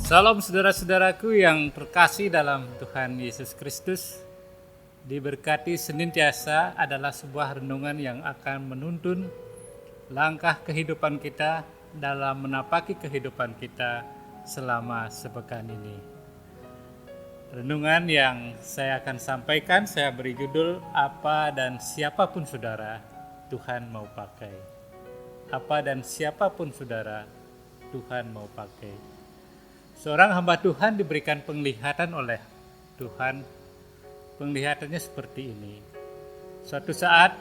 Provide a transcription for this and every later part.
Salam saudara-saudaraku yang terkasih dalam Tuhan Yesus Kristus. Diberkati senantiasa adalah sebuah renungan yang akan menuntun langkah kehidupan kita dalam menapaki kehidupan kita selama sepekan ini. Renungan yang saya akan sampaikan saya beri judul Apa dan Siapapun Saudara Tuhan Mau Pakai. Apa dan siapapun saudara Tuhan mau pakai. Seorang hamba Tuhan diberikan penglihatan oleh Tuhan. Penglihatannya seperti ini. Suatu saat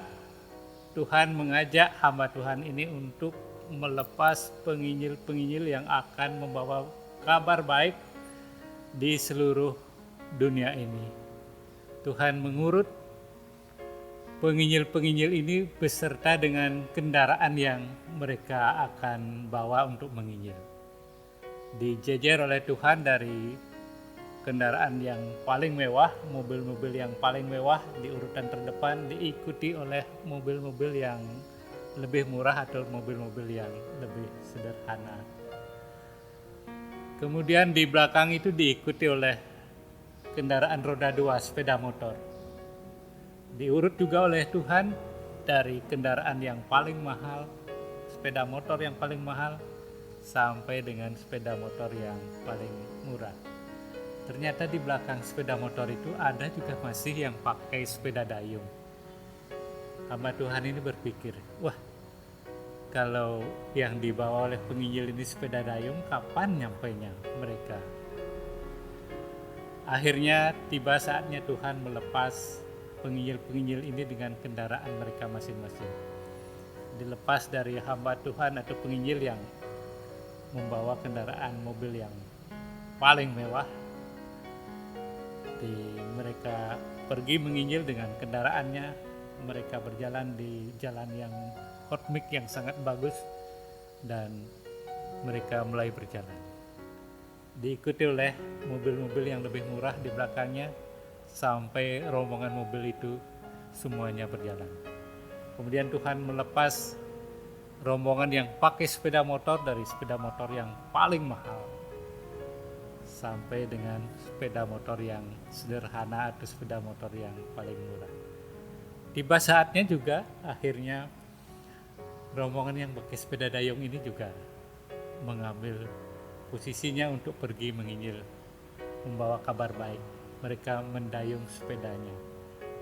Tuhan mengajak hamba Tuhan ini untuk melepas penginjil-penginjil yang akan membawa kabar baik di seluruh dunia ini. Tuhan mengurut penginjil-penginjil ini beserta dengan kendaraan yang mereka akan bawa untuk menginjil. Dijejer oleh Tuhan dari kendaraan yang paling mewah, mobil-mobil yang paling mewah di urutan terdepan, diikuti oleh mobil-mobil yang lebih murah atau mobil-mobil yang lebih sederhana. Kemudian di belakang itu diikuti oleh kendaraan roda 2, sepeda motor. Diurut juga oleh Tuhan dari kendaraan yang paling mahal, sepeda motor yang paling mahal, sampai dengan sepeda motor yang paling murah. Ternyata di belakang sepeda motor itu ada juga masih yang pakai sepeda dayung. Hamba Tuhan ini berpikir, wah, kalau yang dibawa oleh penginjil ini sepeda dayung, kapan nyampainya mereka? Akhirnya tiba saatnya Tuhan melepas penginjil-penginjil ini dengan kendaraan mereka masing-masing. Dilepas dari hamba Tuhan atau penginjil yang membawa kendaraan mobil yang paling mewah. Mereka pergi menginjil dengan kendaraannya. Mereka berjalan di jalan yang hotmik yang sangat bagus dan mereka mulai berjalan. Diikuti oleh mobil-mobil yang lebih murah di belakangnya, sampai rombongan mobil itu semuanya berjalan. Kemudian Tuhan melepas rombongan yang pakai sepeda motor dari sepeda motor yang paling mahal sampai dengan sepeda motor yang sederhana atau sepeda motor yang paling murah. Tiba saatnya juga akhirnya rombongan yang pakai sepeda dayung ini juga mengambil posisinya untuk pergi menginjil, membawa kabar baik. Mereka mendayung sepedanya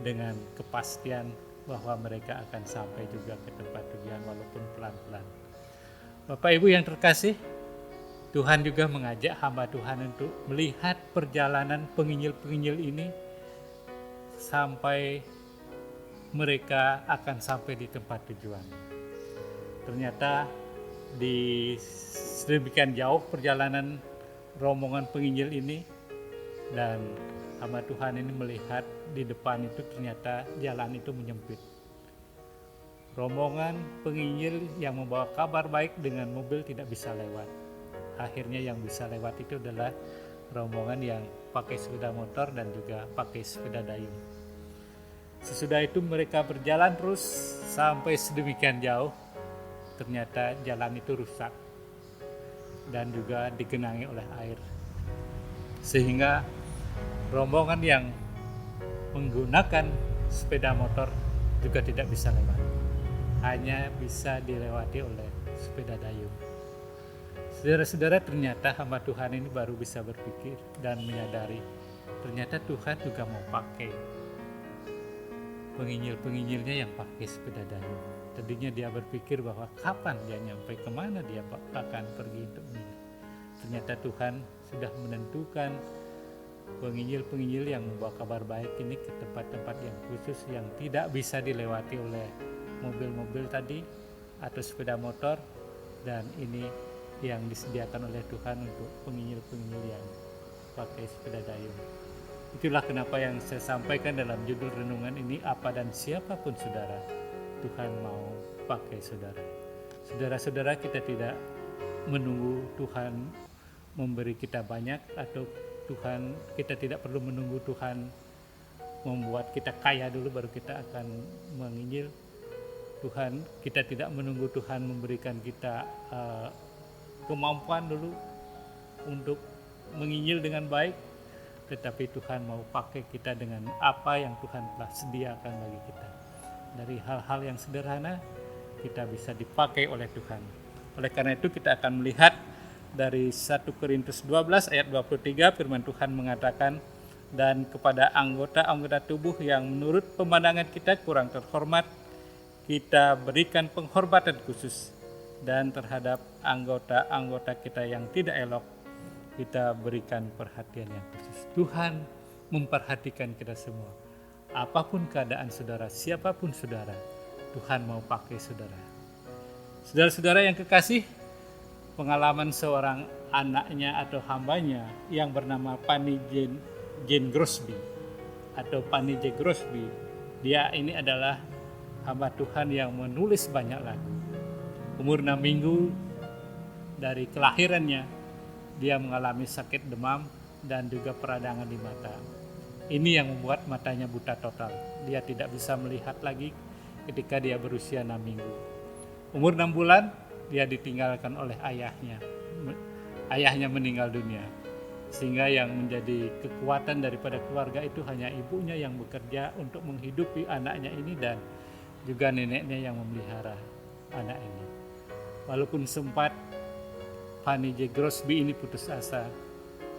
dengan kepastian bahwa mereka akan sampai juga ke tempat tujuan walaupun pelan-pelan. Bapak Ibu yang terkasih, Tuhan juga mengajak hamba Tuhan untuk melihat perjalanan penginjil-penginjil ini sampai mereka akan sampai di tempat tujuan. Ternyata di sedemikian jauh perjalanan rombongan penginjil ini, dan hamba Tuhan ini melihat di depan itu ternyata jalan itu menyempit. Rombongan penginjil yang membawa kabar baik dengan mobil tidak bisa lewat. Akhirnya yang bisa lewat itu adalah rombongan yang pakai sepeda motor dan juga pakai sepeda dayung. Sesudah itu mereka berjalan terus sampai sedemikian jauh. Ternyata jalan itu rusak dan juga digenangi oleh air. Sehingga rombongan yang menggunakan sepeda motor juga tidak bisa lewat. Hanya bisa dilewati oleh sepeda dayung. Saudara-saudara, ternyata hamba Tuhan ini baru bisa berpikir dan menyadari ternyata Tuhan juga mau pakai penginjil-penginjilnya yang pakai sepeda dayung. Tadinya dia berpikir bahwa kapan dia nyampe, kemana dia akan pergi untuk ini. Ternyata Tuhan sudah menentukan penginjil-penginjil yang membawa kabar baik ini ke tempat-tempat yang khusus yang tidak bisa dilewati oleh mobil-mobil tadi atau sepeda motor, dan ini yang disediakan oleh Tuhan untuk penginjil-penginjil yang pakai sepeda dayung. Itulah kenapa yang saya sampaikan dalam judul renungan ini, apa dan siapapun saudara, Tuhan mau pakai saudara. Saudara-saudara, kita tidak menunggu Tuhan memberi kita banyak, atau kita tidak perlu menunggu Tuhan membuat kita kaya dulu baru kita akan menginjil. Kita tidak menunggu Tuhan memberikan kita kemampuan dulu untuk menginjil dengan baik, tetapi Tuhan mau pakai kita dengan apa yang Tuhan telah sediakan bagi kita. Dari hal-hal yang sederhana, kita bisa dipakai oleh Tuhan. Oleh karena itu kita akan melihat dari 1 Korintus 12 ayat 23, firman Tuhan mengatakan, dan kepada anggota-anggota tubuh yang menurut pemandangan kita kurang terhormat, kita berikan penghormatan khusus, dan terhadap anggota-anggota kita yang tidak elok, kita berikan perhatian yang khusus. Tuhan memperhatikan kita semua. Apapun keadaan saudara, siapapun saudara, Tuhan mau pakai saudara. Saudara-saudara yang kekasih, pengalaman seorang anaknya atau hambanya yang bernama Fanny Jane Crosby atau Fanny J. Crosby. Dia ini adalah hamba Tuhan yang menulis banyak lagu. Umur 6 minggu dari kelahirannya, dia mengalami sakit demam dan juga peradangan di mata. Ini yang membuat matanya buta total. Dia tidak bisa melihat lagi ketika dia berusia 6 minggu. Umur 6 bulan, dia ditinggalkan oleh ayahnya. Ayahnya meninggal dunia. Sehingga yang menjadi kekuatan daripada keluarga itu hanya ibunya yang bekerja untuk menghidupi anaknya ini dan juga neneknya yang memelihara anak ini. Walaupun sempat Fanny J. Crosby ini putus asa,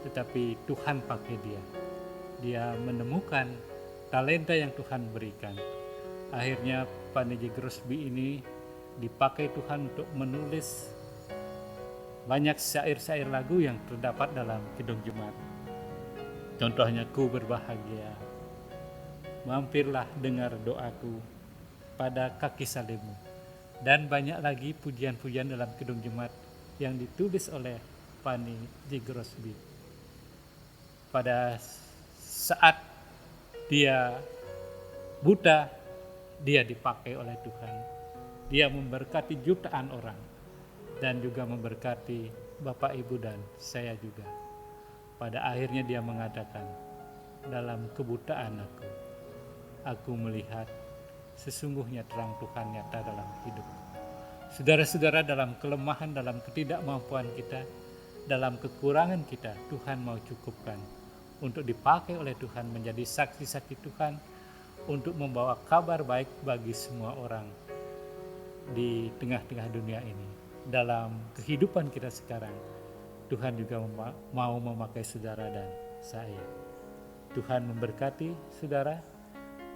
tetapi Tuhan pakai dia. Dia menemukan talenta yang Tuhan berikan. Akhirnya Fanny J. Crosby ini dipakai Tuhan untuk menulis banyak syair-syair lagu yang terdapat dalam Kidung Jemaat. Contohnya, ku berbahagia, mampirlah dengar doaku pada kaki salibmu, dan banyak lagi pujian-pujian dalam Kidung Jemaat yang ditulis oleh Fanny J. Crosby. Pada saat dia buta, dia dipakai oleh Tuhan. Dia memberkati jutaan orang dan juga memberkati Bapak, Ibu, dan saya juga. Pada akhirnya dia mengatakan, dalam kebutaan aku melihat sesungguhnya terang Tuhan nyata dalam hidup. Saudara-saudara, dalam kelemahan, dalam ketidakmampuan kita, dalam kekurangan kita, Tuhan mau cukupkan untuk dipakai oleh Tuhan menjadi saksi-saksi Tuhan untuk membawa kabar baik bagi semua orang di tengah-tengah dunia ini. Dalam kehidupan kita sekarang, Tuhan juga mau memakai saudara dan saya. Tuhan memberkati saudara,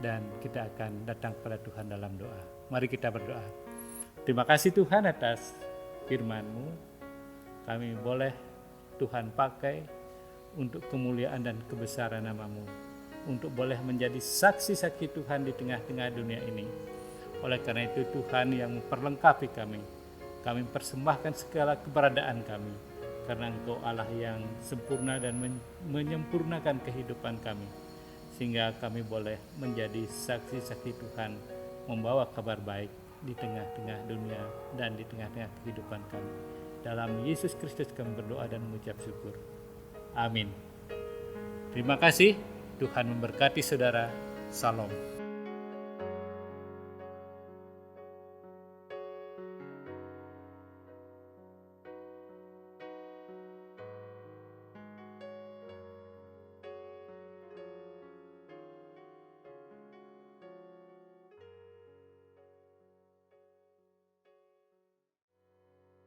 dan kita akan datang pada Tuhan dalam doa. Mari kita berdoa. Terima kasih Tuhan atas firman-Mu. Kami boleh Tuhan pakai untuk kemuliaan dan kebesaran nama-Mu, untuk boleh menjadi saksi-saksi Tuhan di tengah-tengah dunia ini. Oleh karena itu Tuhan yang memperlengkapi kami persembahkan segala keberadaan kami, karena Engkau Allah yang sempurna dan menyempurnakan kehidupan kami, sehingga kami boleh menjadi saksi-saksi Tuhan, membawa kabar baik di tengah-tengah dunia dan di tengah-tengah kehidupan kami. Dalam Yesus Kristus kami berdoa dan mengucap syukur. Amin. Terima kasih. Tuhan memberkati saudara. Salam.